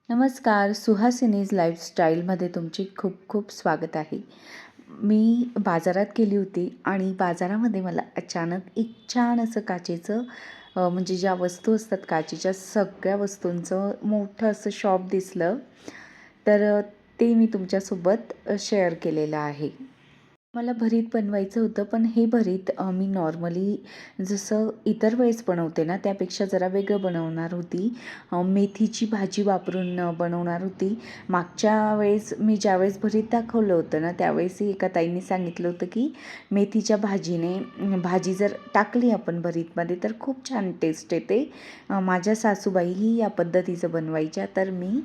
नमस्कार, सुहासिनीज लाईफस्टाईलमध्ये तुमचे खूप खूप स्वागत आहे. मी बाजारात गेली होती आणि बाजारामध्ये मला अचानक एक छान असं काचेचं म्हणजे ज्या वस्तू असतात काचेच्या सगळ्या वस्तूंचं मोठं असं शॉप दिसलं. तर ते मी तुमच्यासोबत शेअर केलेलं आहे. मला भरीत बनवायचं होतं, पण हे भरीत मी नॉर्मली जसं इतर वेळेस बनवते ना, त्यापेक्षा जरा वेगळं बनवणार होती. मेथीची भाजी वापरून बनवणार होती. मागच्या वेळेस मी ज्यावेळेस भरीत दाखवलं होतं ना, त्यावेळेसही एका ताईंनी सांगितलं होतं, की मेथीच्या भाजी जर टाकली आपण भरीतमध्ये तर खूप छान टेस्ट येते. माझ्या सासूबाईही या पद्धतीचं बनवायच्या, तर मी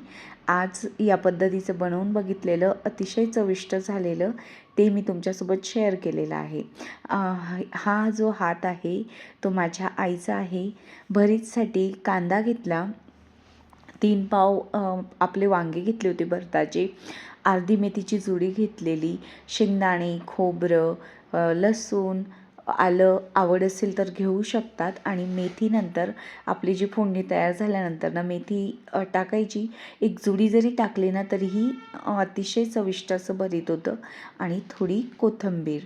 आज या पद्धतीचं बनवून बघितलेलं, अतिशय चविष्ट झालेलं ते मी तुमच्यासोबत शेअर केलेलं आहे. हा जो हात आहे तो माझ्या आईचा आहे. भरीतसाठी कांदा घेतला, 3 पाव आपले वांगे घेतले होते भरताचे, अर्धी मेथीची जुडी घेतलेली, शेंगदाणे, खोबरं, लसूण, आलं आवड असेल तर घेऊ शकतात. आणि मेथीनंतर आपली जी फोडणी तयार झाल्यानंतर ना मेथी टाकायची. एक जुडी जरी टाकली ना तरीही अतिशय चविष्ट असं भरीत होतं. आणि थोडी कोथिंबीर.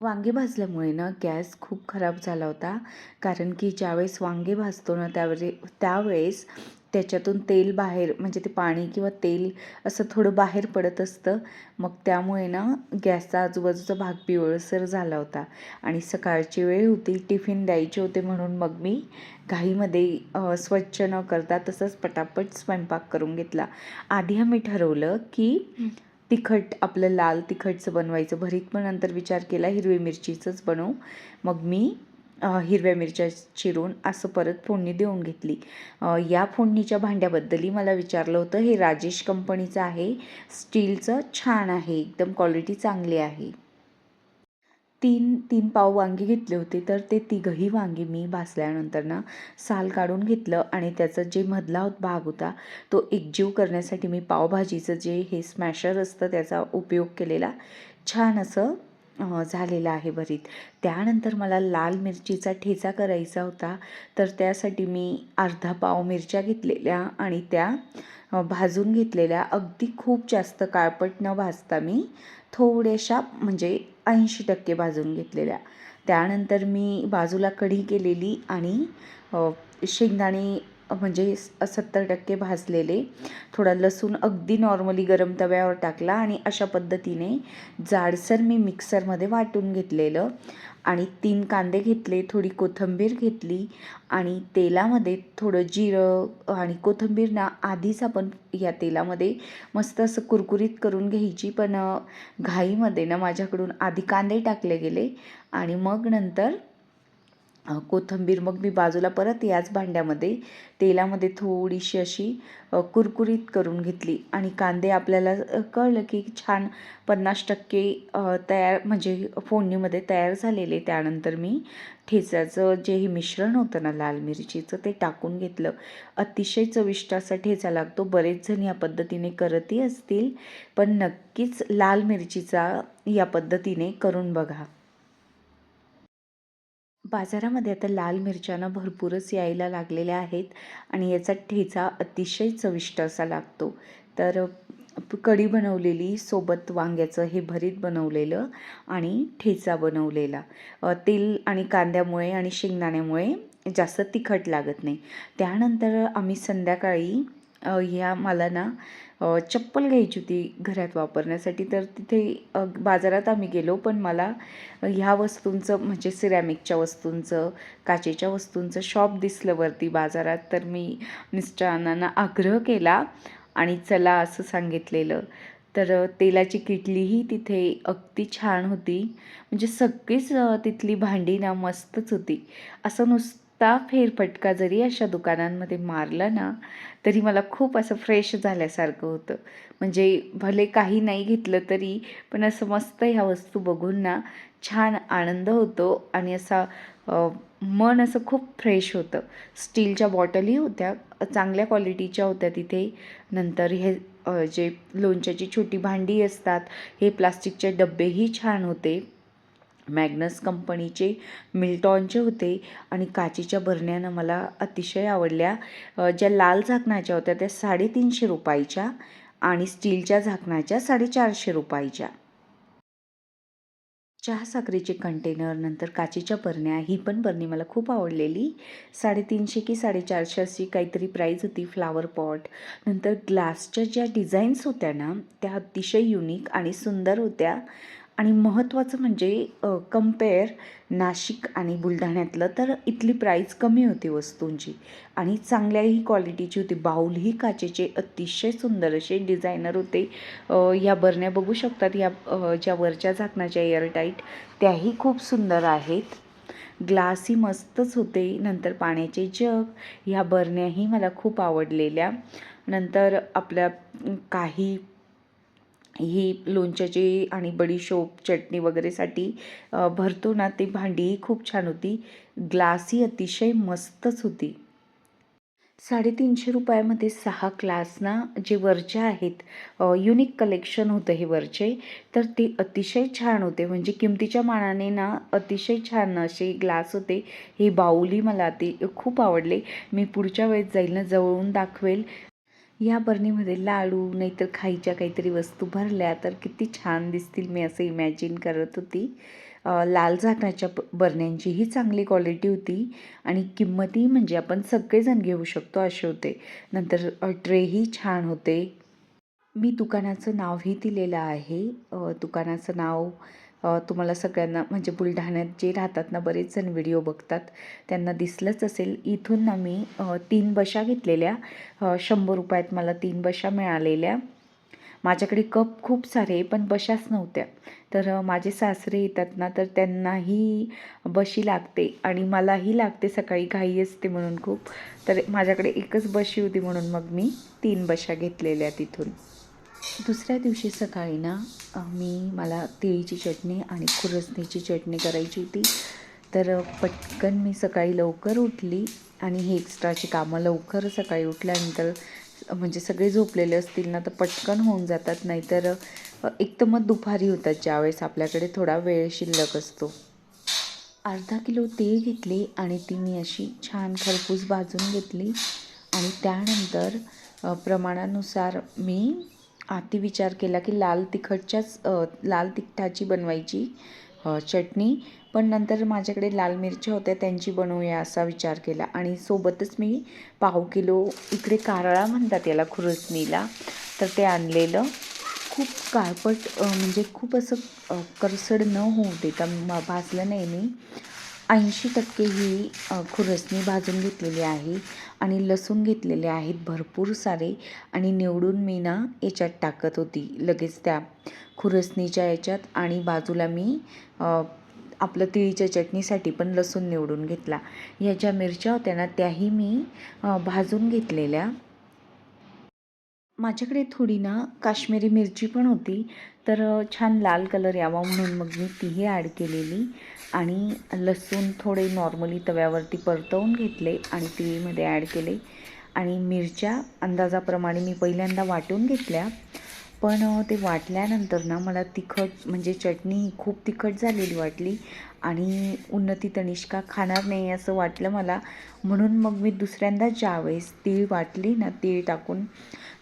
वांगे भाजल्यामुळे ना गॅस खूप खराब झाला होता, कारण की ज्यावेळेस वांगे भाजतो ना त्यावेळेस त्याच्यातून तेल बाहेर, म्हणजे ते पाणी किंवा तेल असं थोडं बाहेर पडत असतं. मग त्यामुळे ना गॅसचा आजूबाजूचा भाग पिवळसर झाला होता. आणि सकाळची वेळ होती, टिफिन द्यायचे होते, म्हणून मग मी घाईमध्ये स्वच्छ न करता तसंच पटापट स्वयंपाक करून घेतला. आधी आम्ही ठरवलं की तिखट, आपलं लाल तिखटचं बनवायचं भरीत, पण नंतर विचार केला हिरवी मिरचीचंच बनवू. मग मी हिरव्या मिरच्या चिरून असं परत फोडणी देऊन घेतली. या फोडणीच्या भांड्याबद्दलही मला विचारलं होतं. हे राजेश कंपनीचं आहे, स्टीलचं, छान आहे, एकदम क्वालिटी चांगली आहे. तीन पाव वांगी घेतले होते, तर ते तिघंही वांगी मी भाजल्यानंतर ना साल काढून घेतलं आणि त्याचा जे मधला भाग होता तो एकजीव करण्यासाठी मी पावभाजीचं जे हे स्मॅशर असतं त्याचा उपयोग केलेला. छान असं झालेलं आहे भरीत. त्यानंतर मला लाल मिरचीचा ठेचा करायचा होता, तर त्यासाठी मी अर्धा पाव मिरच्या घेतलेल्या आणि त्या भाजून घेतलेल्या. अगदी खूप जास्त काळपट न भाजता मी थोड्याशा, म्हणजे 80% भाजून घेतलेल्या. त्यानंतर मी बाजूला कढी केलेली आणि शेंगदाणे म्हणजे 70% भाजलेले. थोडा लसूण अगदी नॉर्मली गरम तव्यावर टाकला आणि अशा पद्धतीने जाडसर मी मिक्सरमध्ये वाटून घेतलेलं. आणि 3 कांदे घेतले, थोडी कोथिंबीर घेतली आणि तेलामध्ये थोडं जिरं आणि कोथिंबीर ना आधीच आपण या तेलामध्ये मस्त असं कुरकुरीत करून घ्यायची. पण घाईमध्ये ना माझ्याकडून आधी कांदे टाकले गेले आणि मग नंतर कोथिंबीर मग मी बाजूला परत याच भांड्यामध्ये तेलामध्ये थोडीशी अशी कुरकुरीत करून घेतली. आणि कांदे आपल्याला कळलं की छान 50% तयार, म्हणजे फोडणीमध्ये तयार झालेले. त्यानंतर मी ठेचाचं जे हे मिश्रण होतं ना लाल मिरचीचं ते टाकून घेतलं. अतिशय चविष्ट असा ठेचा लागतो. बरेच जण या पद्धतीने करतही असतील, पण नक्कीच लाल मिरचीचा या पद्धतीने करून बघा. बाजारामध्ये आता लाल मिरच्या भरपूरच यायला लागलेल्या आहेत आणि याचा ठेचा अतिशय चविष्ट असा लागतो. तर कढी बनवलेली, सोबत वांग्याचं हे भरीत बनवलेलं आणि ठेचा बनवलेला. तेल आणि कांद्यामुळे आणि शेंगदाण्यामुळे जास्त तिखट लागत नाही. त्यानंतर आम्ही संध्याकाळी ह्या मला ना चप्पल घ्यायची होती घरात वापरण्यासाठी. तर तिथे बाजारात आम्ही गेलो, पण मला ह्या वस्तूंचं, म्हणजे सिरॅमिकच्या वस्तूंचं, काचेच्या वस्तूंचं शॉप दिसलं वरती बाजारात. तर मी मिस्टरांना आग्रह केला आणि चला असं सांगितलेलं. तर तेलाची किटलीही तिथे अगदी छान होती. म्हणजे सगळीच तिथली भांडी ना मस्तच होती. असं नुसता फेरफटका जरी अशा दुकानांमध्ये मारला ना तरी मला खूप असं फ्रेश झाल्यासारखं होतं. म्हणजे भले काही नाही घेतलं तरी, पण असं मस्त ह्या वस्तू बघून ना छान आनंद होतो आणि असा मन असं खूप फ्रेश होतं. स्टीलच्या बॉटलही होत्या, चांगल्या क्वालिटीच्या होत्या तिथे. नंतर हे जे लोणच्याची छोटी भांडी असतात, हे प्लास्टिकचे डब्बेही छान होते. मॅग्नस कंपनीचे मिल्टॉनचे होते आणि काचेच्या बरण्यानं मला अतिशय आवडल्या. ज्या लाल झाकणाच्या होत्या त्या 350 रुपयाच्या आणि स्टीलच्या झाकणाच्या 450 रुपयाच्या. चहा साखरेचे कंटेनर, नंतर काचेच्या बरण्या, ही पण बरणी मला खूप आवडलेली. 350 की 450 अशी काहीतरी प्राईज होती. फ्लावर पॉट, नंतर ग्लासच्या ज्या डिझाईन्स होत्या ना त्या अतिशय युनिक आणि सुंदर होत्या. आणि महत्त्वाचं म्हणजे कंपेअर नाशिक आणि बुलढाण्यातलं तर इथली प्राईस कमी होती वस्तूंची आणि चांगल्याही क्वालिटीची होती. बाऊलही काचेचे अतिशय सुंदर असे डिझायनर होते. या बरण्या बघू शकतात, या ज्या वरच्या झाकणाच्या एअरटाईट त्याही खूप सुंदर आहेत. ग्लासही मस्तच होते. नंतर पाण्याचे जग, ह्या बरण्याही मला खूप आवडलेल्या. नंतर आपल्या काही ही लोणच्याची आणि बडीशोप चटणी वगैरेसाठी भरतो ना ती भांडीही खूप छान होती. ग्लासही अतिशय मस्तच होती. 350 रुपयामध्ये 6 ग्लास ना जे वरचे आहेत, युनिक कलेक्शन होतं हे वरचे, तर ते अतिशय छान होते. म्हणजे किमतीच्या मानाने ना अतिशय छान असे ग्लास होते. हे बाऊलही मला ते खूप आवडले. मी पुढच्या वेळेस जाईल ना जवळून दाखवेल. या बरणीमध्ये लाडू नाहीतर खायच्या काहीतरी वस्तू भरल्या तर किती छान दिसतील मी असं इमॅजिन करत होती. लाल झाकणाच्या बरण्यांचीही चांगली क्वालिटी होती आणि किंमतही म्हणजे आपण सगळेजण घेऊ शकतो असे होते. नंतर ट्रेही छान होते. मी दुकानाचं नावही दिलेलं आहे. दुकानाचं नाव तुम्हाला सगळ्यांना म्हणजे बुलढाण्यात जे राहतात ना बरेच जण व्हिडिओ बघतात त्यांना दिसलंच असेल. इथून ना मी 3 बशा घेतलेल्या. 100 रुपयात मला 3 बशा मिळालेल्या. माझ्याकडे कप खूप सारे पण बशाच नव्हत्या. तर माझे सासरे येतात ना तर त्यांनाही बशी लागते आणि मलाही लागते, सकाळी घाई असते म्हणून खूप. तर माझ्याकडे एकच बशी होती म्हणून मग मी 3 बशा घेतलेल्या तिथून. दुसऱ्या दिवशी सकाळी ना मला तिळीची चटणी आणि खुरसणीची चटणी करायची होती. तर पटकन मी सकाळी लवकर उठली आणि ही एक्स्ट्राची कामं लवकर सकाळी उठल्यानंतर म्हणजे सगळे झोपलेले असतील ना तर पटकन होऊन जातात. नाहीतर एक तर मग दुपारी होतात ज्यावेळेस आपल्याकडे थोडा वेळ शिल्लक असतो. अर्धा किलो तीळ घेतली आणि ती मी अशी छान खरपूस भाजून घेतली आणि त्यानंतर प्रमाणानुसार मी आधी विचार केला की लाल तिखटाची बनवायची चटणी, पण नंतर माझ्याकडे लाल मिरच्या होत्या त्यांची बनवूया असा विचार केला आणि सोबतच मी पाव किलो, इकडे कारळा म्हणतात याला खुरसणीला, तर ते आणलेलं. खूप काळपट म्हणजे खूप असं करसड न होऊ देता भाजलं नाही मी. 80% ही खुरसणी भाजून घेतलेली आहे आणि लसूण घेतलेले आहेत भरपूर सारे आणि निवडून मी ना याच्यात टाकत होती लगेच त्या खुरसणीच्या याच्यात. आणि बाजूला मी आपलं तिळीच्या चटणीसाठी पण लसूण निवडून घेतला. ह्या ज्या मिरच्या होत्या ना त्याही मी भाजून घेतलेल्या. माझ्याकडे थोडी ना काश्मीरी मिरची पण होती, तर छान लाल कलर यावा म्हणून मग मी तीही ॲड केलेली. आणि लसूण थोडे नॉर्मली तव्यावरती परतवून घेतले आणि तिळीमध्ये ॲड केले. आणि मिरच्या अंदाजाप्रमाणे मी पहिल्यांदा वाटून घेतल्या. पण ते वाटल्यानंतर ना मला तिखट म्हणजे चटणी खूप तिखट झालेली वाटली आणि उन्नती तनिष्का खाणार नाही असं वाटलं मला. म्हणून मग मी दुसऱ्यांदा ज्यावेळेस तीळ वाटली ना तीळ टाकून,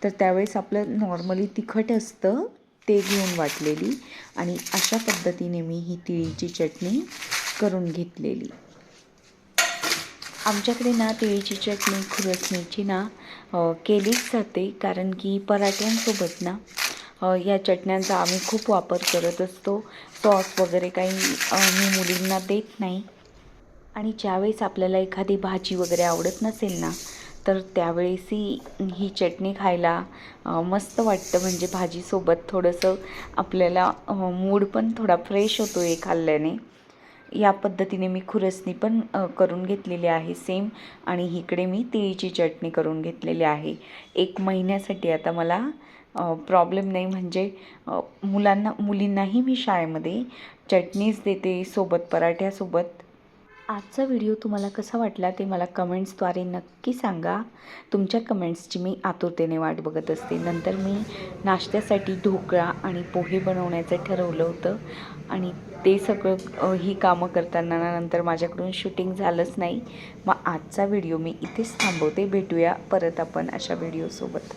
तर त्यावेळेस आपलं नॉर्मली तिखट असतं ते घेऊन वाटलेली आणि अशा पद्धतीने मी ही तिळीची चटणी करून घेतलेली. आमच्याकडे ना तिळीची चटणी खुरसणीची ना केलीच जाते, कारण की पराठ्यांसोबत ना या चटण्यांचा आम्ही खूप वापर करत असतो. सॉस वगैरे काही मी मुलींना देत नाही. आणि ज्यावेळेस आपल्याला एखादी भाजी वगैरे आवडत नसेल ना तर त्यावेळेसही ही चटणी खायला मस्त वाटतं. म्हणजे भाजीसोबत थोडंसं आपल्याला मूड पण थोडा फ्रेश होतो हे खाल्ल्याने. या पद्धतीने मी खुरसणी पण करून घेतलेली आहे सेम. आणि इकडे मी तिळीची चटणी करून घेतलेली आहे. 1 महिन्यासाठी आता मला प्रॉब्लेम नाही. म्हणजे मुलींनाही मी शाळेमध्ये चटणीच देते सोबत पराठ्यासोबत. आजचा व्हिडिओ तुम्हाला कसा वाटला ते मला कमेंट्सद्वारे नक्की सांगा. तुमच्या कमेंट्सची मी आतुरतेने वाट बघत असते. नंतर मी नाश्त्यासाठी ढोकळा आणि पोहे बनवण्याचं ठरवलं होतं आणि ते सगळं ही कामं करताना नंतर माझ्याकडून शूटिंग झालंच नाही. मग आजचा व्हिडिओ मी इथेच थांबवते. भेटूया परत आपण अशा व्हिडिओसोबत.